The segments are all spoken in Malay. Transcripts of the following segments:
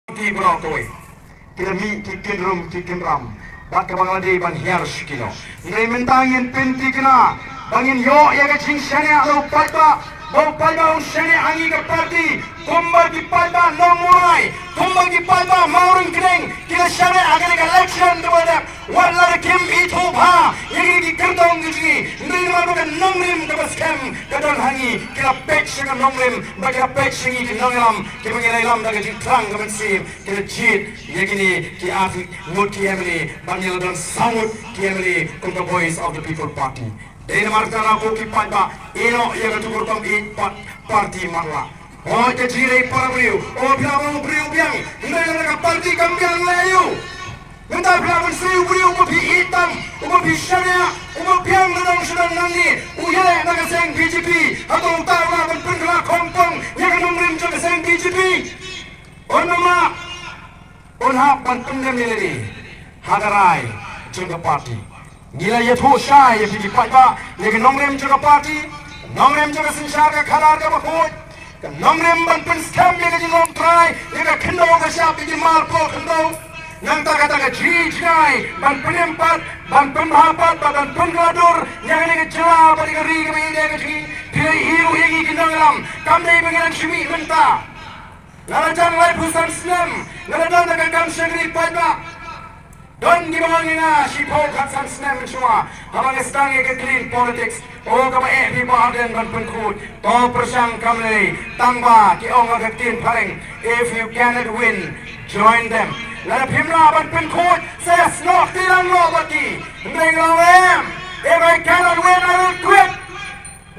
Di Broadway, kita mi kikin rum kikin ram, bat ke Bangladesh ban hiar shikino. Ngai mentangin pinti kena, bangin yo ya ke ching shane alo palpa, bo palpa un shane angi ke parti, kumba ki palpa no murai, kumba ki palpa mauring keng, kita shane agane ke election kepada wala kim itu bha, yang ki kertong gigi, ngai malu ke nongrim ke scam, kadang hangi kita pek shang nongrim, bagi pek shangi ke nongram, kita mengenai lam dah ke trang ke mensim, kita jit, yakini ki afi ngut ki emily, banyak dan sangut ki emily, untuk voice of the people party. Dari martana ko ki palpa, ino yang ketukur kom it parti marla. Oh jadi para beliau, oh bilang beliau biang, ngai nak parti kambiang layu. Minta bilang saya beliau ubi hitam, ubi syariah, ubi biang dalam sedang nanti, uyai nak seng BJP, atau tahu nak berpenggerak kompong, yang nombrim juga seng BJP. Onama, onhap bantungan milih, hadarai juga parti. Gila ya tu syai, ya pergi pajak, yang nombrim juga parti, nombrim juga sensyar ke karar ke bakut, nombrim banpun scam yang jengom try, yang kendau ke siapa yang malpol kendau. Yang tak jijai, ban penempat, ban pemhapat, ban penggadur, yang ini kecewa, ban ngeri kami ini kecil, dia hiru yang ikut dalam, kami mengenai cumi mentah. Narajan lai pusan Islam, narajan dengan kami segeri pajak. Don gimana nga si Paul Katsan Islam semua, hamang estang ke clean politics, oh kami di bahagian ban pengkut, to persang kami tangba ki orang ketin paling, if you cannot win, join them. Lalu pimla ban pengkut, saya snok tilang lo bagi, ngelawem, if I cannot win, I will quit.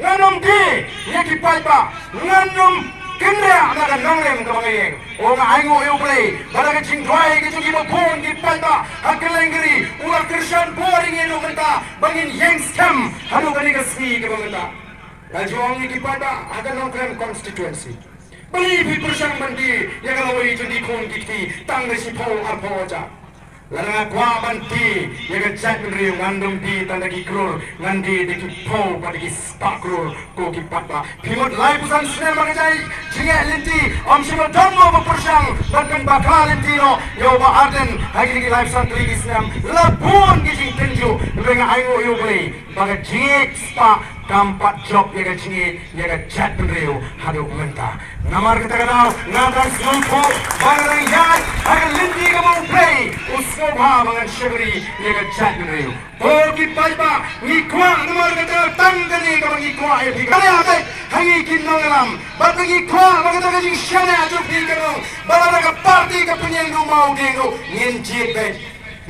Nganum di, yaki pajak, nganum Kena ada nonglem kemana? Orang aingo play, barang kecing dry kecing ibu pun di palta, akelengri, ular Christian boring elu menta, bangin yang scam, halu kani kasih kemana? Rajuang di palta ada nonglem constituency. Beli persang mandi, yang kalau itu di kon kiti, tangga si pau arpo aja. Lalu kuah banti, yang cat meriu ngandung di tanda kikrul, ngandi di kipau pada kispakrul, ko kipatba. Pimut lai pusan sene mangajai, jinga linti, om sima dongo bepersang, banten bakal linti no, yo ba arden, hari ini lai pusan teligi senam, labun kijing tenju, lenga ayo yo beli, bagai jinga spa, kampat job yang jinga, yang cat meriu, hadu mentah. Namar kita kenal, nadan semua, barang yang, akan linti kamu play, Usmoba bangan syabri, yang cat meriu. Oh kipaiba, ngikuah namar kita tanggani kamu ngikuah ya tiga. Kali apa? Hangi kinongalam, batu ngikuah, bagaimana kajing syane ajuk tiga dong. Bagaimana ke parti ke penyeng rumah udengo, nginjit baik.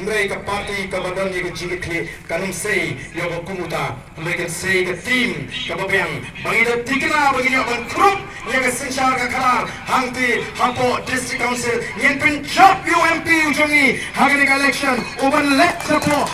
Mereka parti ke badan yang jigit kli, kanum say, yang berkumuta, mereka say ke tim, ke babiang, bagi dah tikna bagi yang berkrup, yang sensyar ke kalar, hangti, hampo district council, yang penjab UMP ujongi, hari ini election, uban let sepo.